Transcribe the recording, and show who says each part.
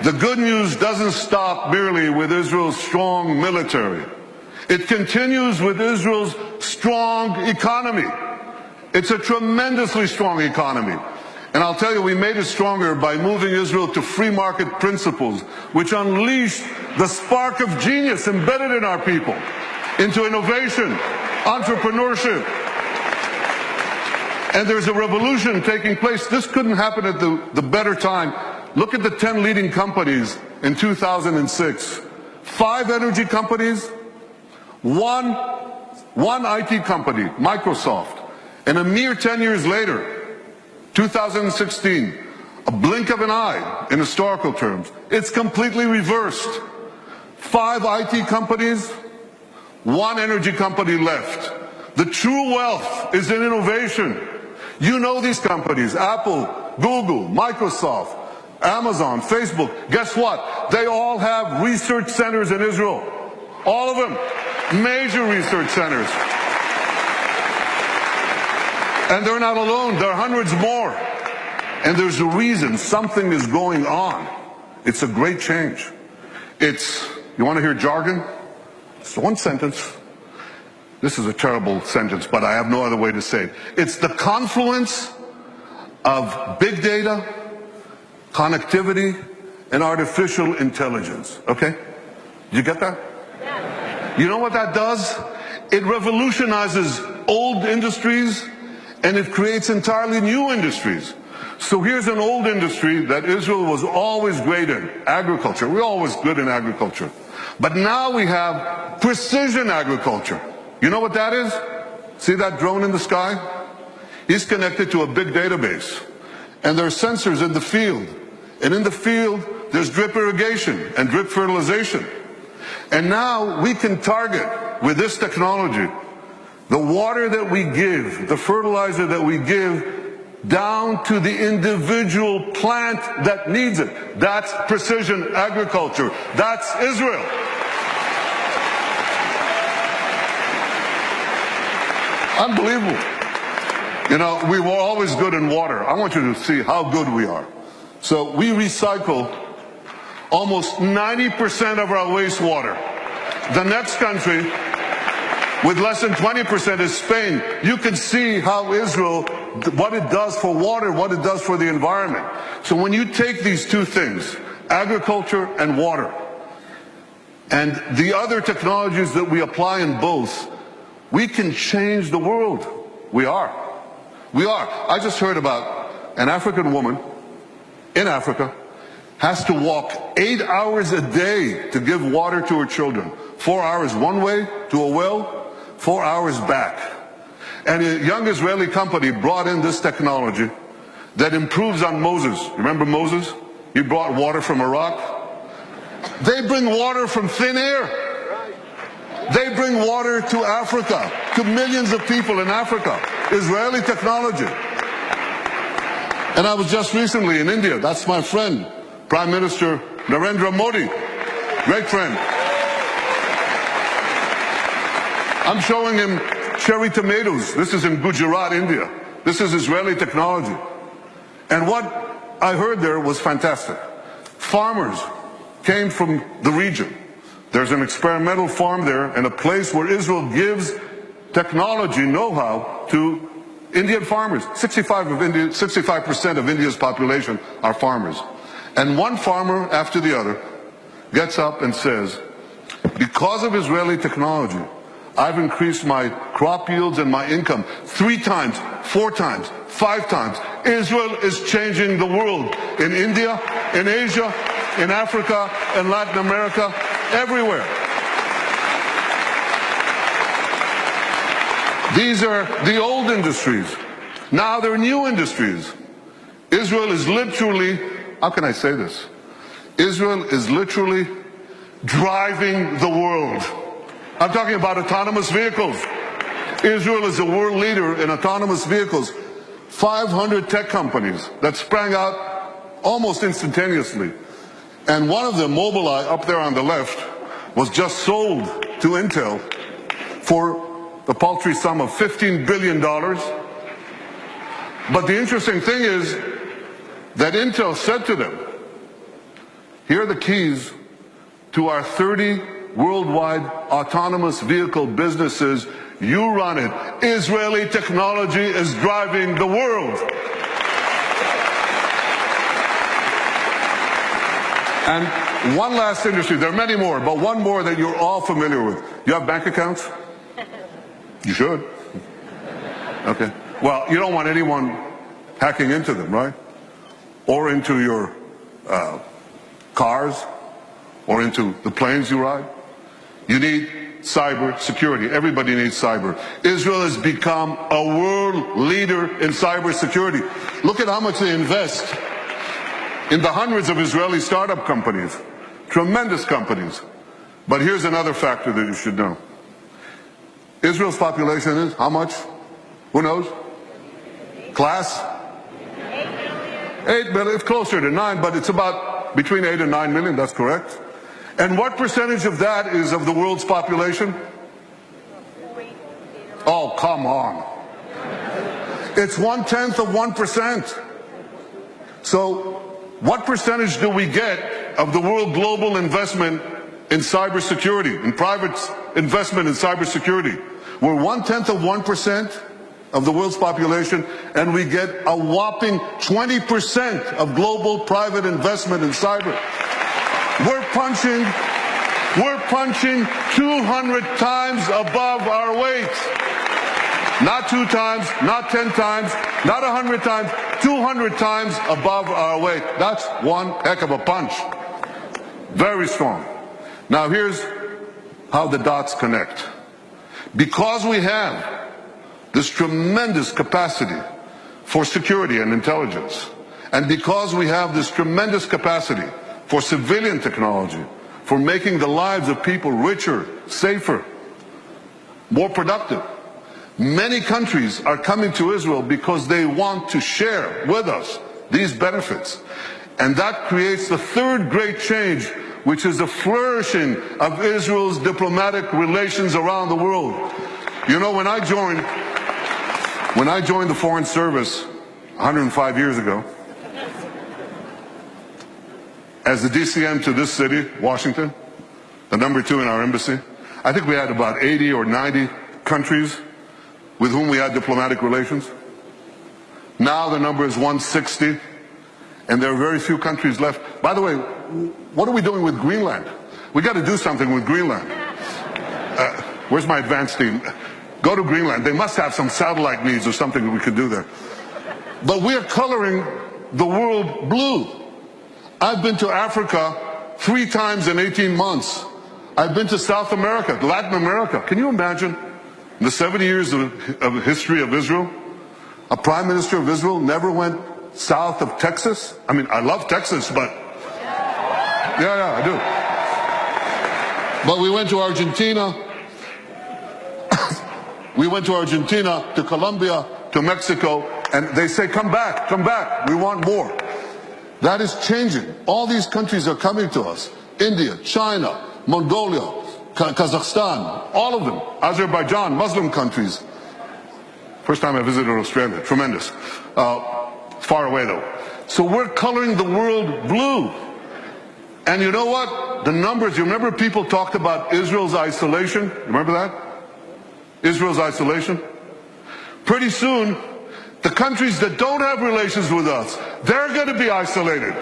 Speaker 1: The good news doesn't stop merely with Israel's strong military. It continues with Israel's strong economy. It's a tremendously strong economy. And I'll tell you, we made it stronger by moving Israel to free market principles, which unleashed the spark of genius embedded in our people into innovation, entrepreneurship. And there's a revolution taking place. This couldn't happen at the better time. Look at the 10 leading companies in 2006. 5 energy companies, one IT company, Microsoft. And a mere 10 years later, 2016, a blink of an eye in historical terms, it's completely reversed. 5 IT companies, 1 energy company left. The true wealth is in innovation. You know these companies, Apple, Google, Microsoft, Amazon, Facebook. Guess what? They all have research centers in Israel. All of them. Major research centers. And they're not alone. There are hundreds more. And there's a reason. Something is going on. It's a great change. You want to hear jargon? It's one sentence. This is a terrible sentence, but I have no other way to say it. It's the confluence of big data, connectivity, and artificial intelligence. Okay? Did you get that? Yeah. You know what that does? It revolutionizes old industries, and it creates entirely new industries. So here's an old industry that Israel was always great in, agriculture. We're always good in agriculture. But now we have precision agriculture. You know what that is? See that drone in the sky? He's connected to a big database. And there are sensors in the field. And in the field, there's drip irrigation and drip fertilization. And now we can target, with this technology, the water that we give, the fertilizer that we give, down to the individual plant that needs it. That's precision agriculture. That's Israel. Unbelievable. You know, we were always good in water. I want you to see how good we are. So we recycle almost 90% of our wastewater. The next country with less than 20% is Spain. You can see how Israel, what it does for water, what it does for the environment. So when you take these two things, agriculture and water, and the other technologies that we apply in both, we can change the world. We are. We are. I just heard about an African woman in Africa has to walk 8 hours a day to give water to her children. 4 hours one way to a well, 4 hours back. And a young Israeli company brought in this technology that improves on Moses. Remember Moses? He brought water from a rock. They bring water from thin air. They bring water to Africa, to millions of people in Africa. Israeli technology. And I was just recently in India. That's my friend, Prime Minister Narendra Modi. Great friend. I'm showing him cherry tomatoes. This is in Gujarat, India. This is Israeli technology. And what I heard there was fantastic. Farmers came from the region. There's an experimental farm there and a place where Israel gives technology know-how to Indian farmers. 65% of India's population are farmers. And one farmer after the other gets up and says, because of Israeli technology, I've increased my crop yields and my income 3 times, 4 times, 5 times. Israel is changing the world in India, in Asia, in Africa, in Latin America, everywhere. These are the old industries. Now there are new industries. Israel is literally, how can I say this? Israel is literally driving the world. I'm talking about autonomous vehicles. Israel is a world leader in autonomous vehicles. 500 tech companies that sprang out almost instantaneously. And one of them, Mobileye, up there on the left, was just sold to Intel for the paltry sum of $15 billion. But the interesting thing is that Intel said to them, Here are the keys to our 30 worldwide autonomous vehicle businesses. You run it. Israeli technology is driving the world. And one last industry, there are many more, but one more that you're all familiar with. You have bank accounts? You should. Okay. Well, you don't want anyone hacking into them, right? Or into your cars, or into the planes you ride. You need cyber security. Everybody needs cyber. Israel has become a world leader in cyber security. Look at how much they invest in the hundreds of Israeli startup companies, tremendous companies. But here's another factor that you should know. Israel's population is how much? Who knows? Class? 8 million. It's closer to 9, but it's about between 8 and 9 million. That's correct. And what percentage of that is of the world's population? Oh, come on. It's 1/10 of 1%. So what percentage do we get of the world global investment in cybersecurity, in private investment in cybersecurity? We're 1/10 of 1% of the world's population, and we get a whopping 20% of global private investment in cyber. We're punching 200 times above our weight. Not 2 times, not 10 times, not 100 times, 200 times above our weight. That's one heck of a punch. Very strong. Now here's how the dots connect. Because we have this tremendous capacity for security and intelligence, and because we have this tremendous capacity for civilian technology, for making the lives of people richer, safer, more productive, many countries are coming to Israel because they want to share with us these benefits. And that creates the third great change, which is the flourishing of Israel's diplomatic relations around the world. You know, when I joined the Foreign Service 105 years ago, as the DCM to this city, Washington, the number 2 in our embassy, I think we had about 80 or 90 countries with whom we had diplomatic relations. Now the number is 160, and there are very few countries left. By the way, what are we doing with Greenland? We got to do something with Greenland. Where's my advanced team? Go to Greenland. They must have some satellite needs or something that we could do there. But we are coloring the world blue. I've been to Africa 3 times in 18 months. I've been to South America, Latin America. Can you imagine? In the 70 years of history of Israel, a prime minister of Israel never went south of Texas? I mean, I love Texas, but yeah, I do. But we went to Argentina. We went to Argentina, to Colombia, to Mexico, and they say, come back, we want more. That is changing. All these countries are coming to us. India, China, Mongolia, Kazakhstan, all of them. Azerbaijan, Muslim countries. First time I visited Australia. Tremendous. Far away though. So we're coloring the world blue. And you know what? The numbers, you remember people talked about Israel's isolation? Remember that? Israel's isolation? Pretty soon, the countries that don't have relations with us, they're going to be isolated.